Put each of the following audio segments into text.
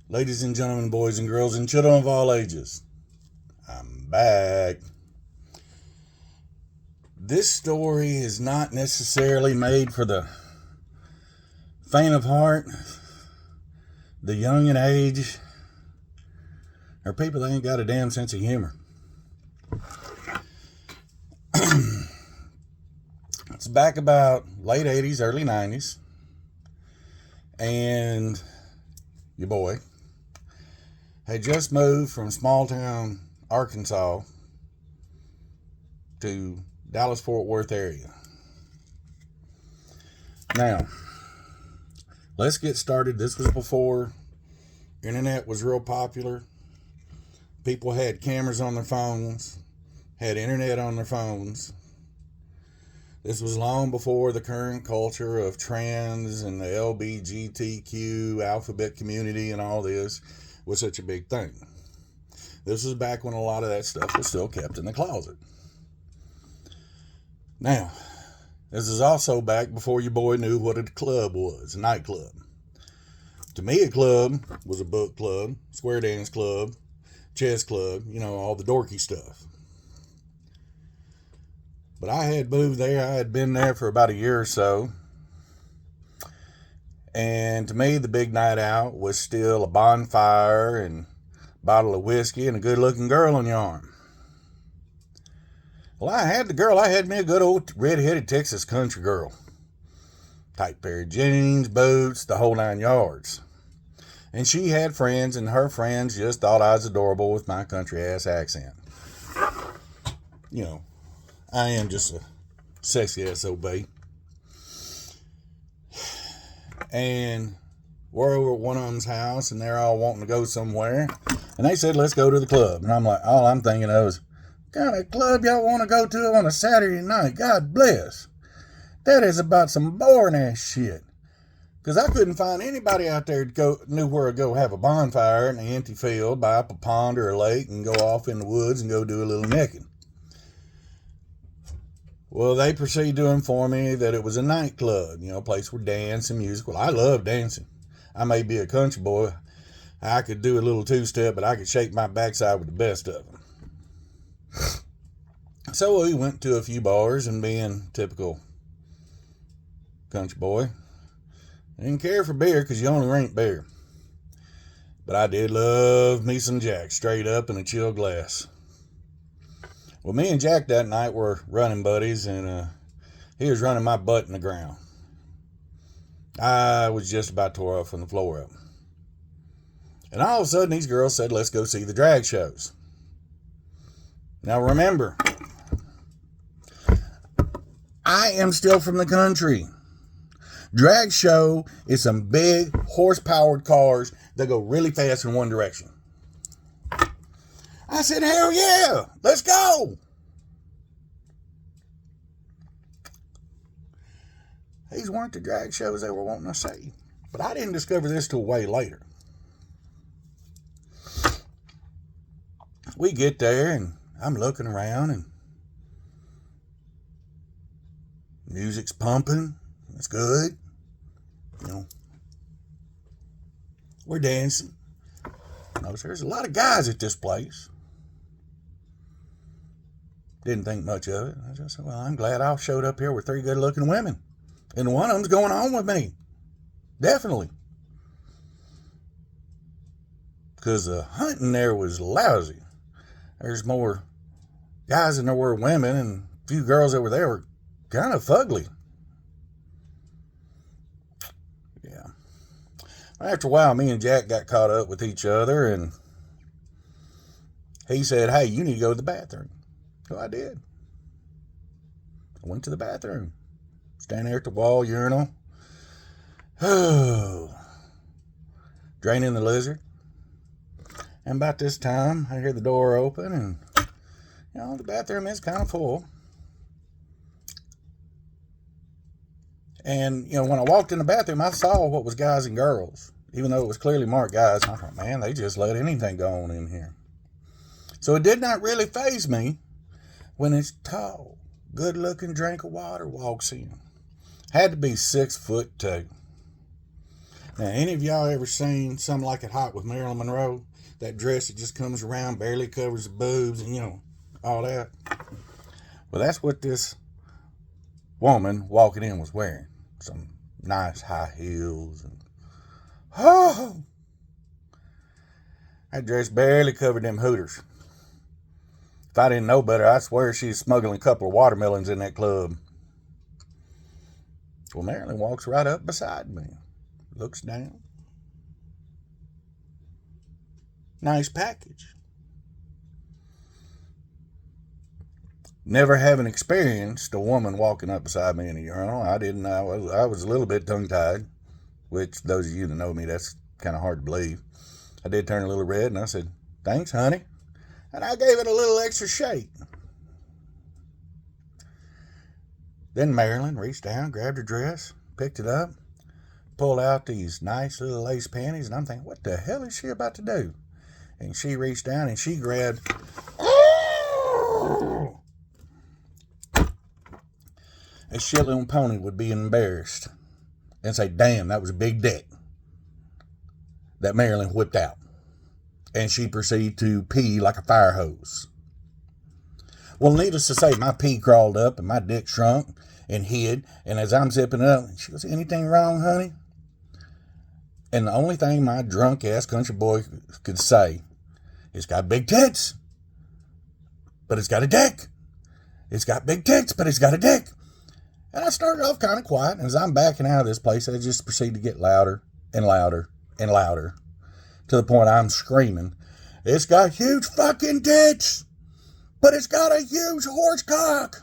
Ladies and gentlemen, boys and girls, and children of all ages, I'm back. This story is not necessarily made for the faint of heart, the young in age, or people that ain't got a damn sense of humor. It's back about late 80s, early 90s, and your boy had just moved from small town Arkansas to Dallas-Fort Worth area. Now, let's get started. This was before internet was real popular. People had cameras on their phones, had internet on their phones. This was long before the current culture of trans and the LGBTQ alphabet community and all this was such a big thing. This was back when a lot of that stuff was still kept in the closet. Now, this is also back before your boy knew what a club was, a nightclub. To me, a club was a book club, square dance club, chess club, all the dorky stuff. But I had moved there. I had been there for about a year or so. And to me, the big night out was still a bonfire and a bottle of whiskey and a good-looking girl on your arm. Well, I had the girl. I had me a good old red-headed Texas country girl. Tight pair of jeans, boots, the whole 9 yards. And she had friends, and her friends just thought I was adorable with my country-ass accent. I am just a sexy SOB. And we're over at one of them's house, and they're all wanting to go somewhere. And they said, let's go to the club. And I'm like, all I'm thinking of is, what kind of club y'all want to go to on a Saturday night? God bless. That is about some boring ass shit. Because I couldn't find anybody out there knew where to go have a bonfire in an empty field by up a pond or a lake and go off in the woods and go do a little necking. Well, they proceeded to inform me that it was a nightclub, a place where dance and music. Well, I love dancing. I may be a country boy. I could do a little two-step, but I could shake my backside with the best of them. So we went to a few bars, and being typical country boy, I didn't care for beer because you only drink beer. But I did love me some Jack, straight up in a chill glass. Well, me and Jack that night were running buddies, and he was running my butt in the ground. I was just about tore up from the floor up. And all of a sudden, these girls said, let's go see the drag shows. Now remember, I am still from the country. Drag show is some big horse-powered cars that go really fast in one direction. I said, hell yeah, let's go. These weren't the drag shows they were wanting to see. But I didn't discover this till way later. We get there, and I'm looking around, and music's pumping. It's good. We're dancing. There's a lot of guys at this place. Didn't think much of it. I just said, well, I'm glad I showed up here with 3 good-looking women. And one of them's going on with me. Definitely. Because the hunting there was lousy. There's more guys than there were women, and a few girls that were there were kind of fugly. Yeah. After a while, me and Jack got caught up with each other, and he said, hey, you need to go to the bathroom. So I did. I went to the bathroom. Standing there at the wall urinal. Draining the lizard. And about this time, I hear the door open, and, the bathroom is kind of full. And, when I walked in the bathroom, I saw what was guys and girls. Even though it was clearly marked guys. I thought, man, they just let anything go on in here. So it did not really faze me when this tall, good-looking drink of water walks in. Had to be 6'2". Now, any of y'all ever seen Something Like It Hot with Marilyn Monroe? That dress that just comes around, barely covers the boobs, and all that. Well, that's what this woman walking in was wearing. Some nice high heels. And that dress barely covered them hooters. If I didn't know better, I swear she's smuggling a couple of watermelons in that club. Well, Marilyn walks right up beside me. Looks down. Nice package. Never having experienced a woman walking up beside me in a urinal, I didn't. I was a little bit tongue-tied, which those of you that know me, that's kind of hard to believe. I did turn a little red, and I said, "Thanks, honey." And I gave it a little extra shake. Then Marilyn reached down, grabbed her dress, picked it up, pulled out these nice little lace panties, and I'm thinking, what the hell is she about to do? And she reached down and she grabbed... A shit little pony would be embarrassed and say, damn, that was a big dick that Marilyn whipped out. And she proceeded to pee like a fire hose. Well, needless to say, my pee crawled up and my dick shrunk and hid. And as I'm zipping it up, she goes, anything wrong, honey? And the only thing my drunk-ass country boy could say, it's got big tits, but it's got a dick. It's got big tits, but it's got a dick. And I started off kind of quiet. And as I'm backing out of this place, I just proceed to get louder and louder and louder to the point I'm screaming, it's got huge fucking tits, but it's got a huge horse cock.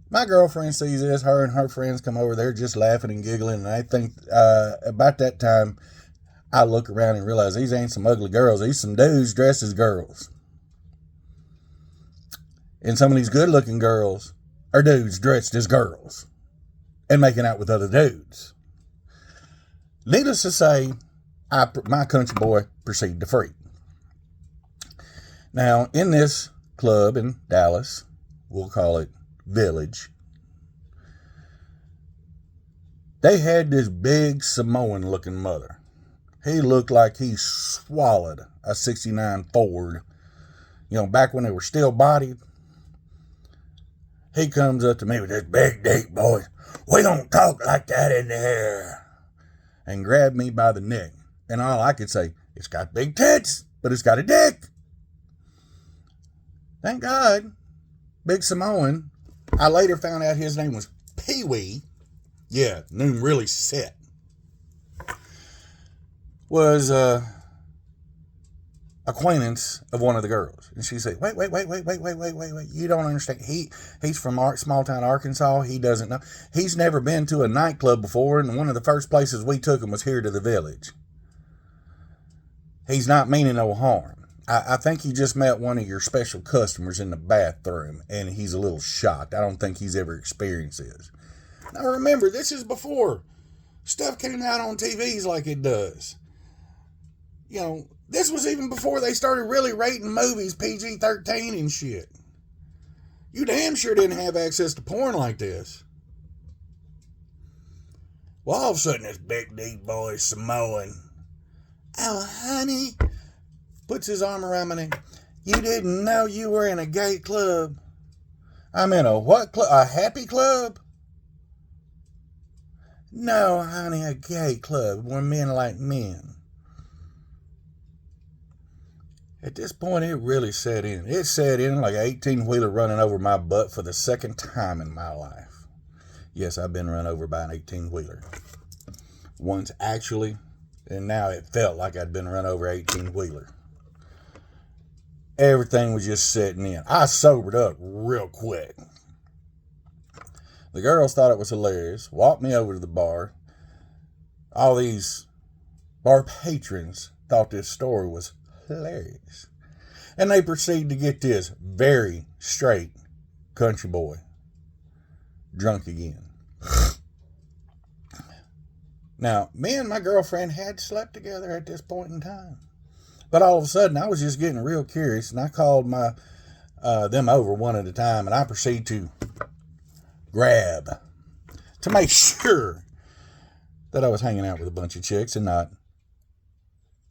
My girlfriend sees this. Her and her friends come over there just laughing and giggling. And I think about that time, I look around and realize these ain't some ugly girls. These some dudes dressed as girls. And some of these good-looking girls are dudes dressed as girls and making out with other dudes. Needless to say, my country boy proceeded to freak. Now, in this club in Dallas, we'll call it Village, they had this big Samoan-looking mother. He looked like he swallowed a 69 Ford. Back when they were still bodied. He comes up to me with this big, deep voice. We don't talk like that in here. And grabbed me by the neck. And all I could say, it's got big tits, but it's got a dick. Thank God, Big Samoan. I later found out his name was Pee Wee. Yeah, name really set. Was acquaintance of one of the girls. And she said, wait. You don't understand. He's from small town Arkansas. He doesn't know. He's never been to a nightclub before. And one of the first places we took him was here to the Village. He's not meaning no harm. I think he just met one of your special customers in the bathroom, and he's a little shocked. I don't think he's ever experienced this. Now remember, this is before stuff came out on TVs like it does. This was even before they started really rating movies PG-13 and shit. You damn sure didn't have access to porn like this. Well, all of a sudden, this big, deep boy, Samoan, oh, honey, puts his arm around my neck. You didn't know you were in a gay club. I'm in a what club? A happy club? No, honey, a gay club where men like men. At this point, it really set in. It set in like an 18-wheeler running over my butt for the second time in my life. Yes, I've been run over by an 18-wheeler. Once actually, and now it felt like I'd been run over an 18-wheeler. Everything was just setting in. I sobered up real quick. The girls thought it was hilarious, walked me over to the bar. All these bar patrons thought this story was hilarious. And they proceeded to get this very straight country boy drunk again. Now, me and my girlfriend had slept together at this point in time. But all of a sudden, I was just getting real curious, and I called them over one at a time, and I proceeded to grab to make sure that I was hanging out with a bunch of chicks and not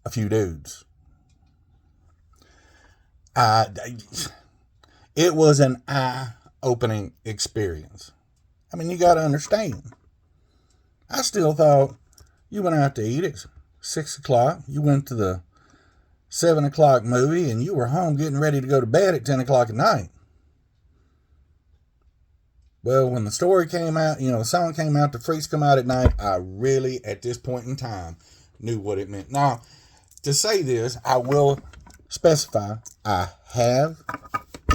a few dudes. It was an eye-opening experience. I mean, you got to understand. I still thought you went out to eat at 6 o'clock. You went to the 7 o'clock movie and you were home getting ready to go to bed at 10 o'clock at night. Well, when the story came out, the song came out, the Freaks Come Out at Night, I really, at this point in time, knew what it meant. Now, to say this, I will specify, I have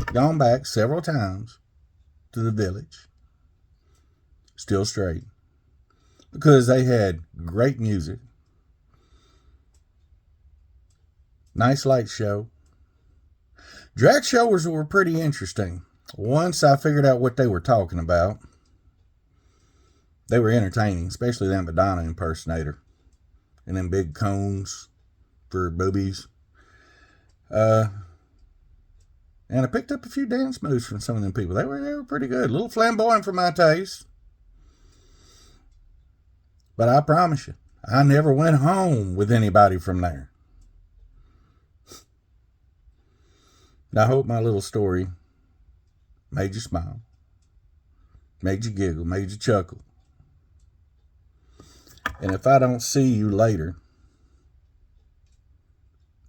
gone back several times to the Village, Still Straight, because they had great music, nice light show. Drag shows were pretty interesting. Once I figured out what they were talking about, they were entertaining, especially that Madonna impersonator and them big cones for boobies. And I picked up a few dance moves from some of them people. They were pretty good. A little flamboyant for my taste. But I promise you, I never went home with anybody from there. And I hope my little story made you smile, made you giggle, made you chuckle. And if I don't see you later,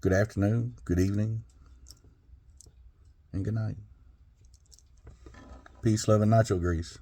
good afternoon, good evening, and good night. Peace, love, and nacho grease.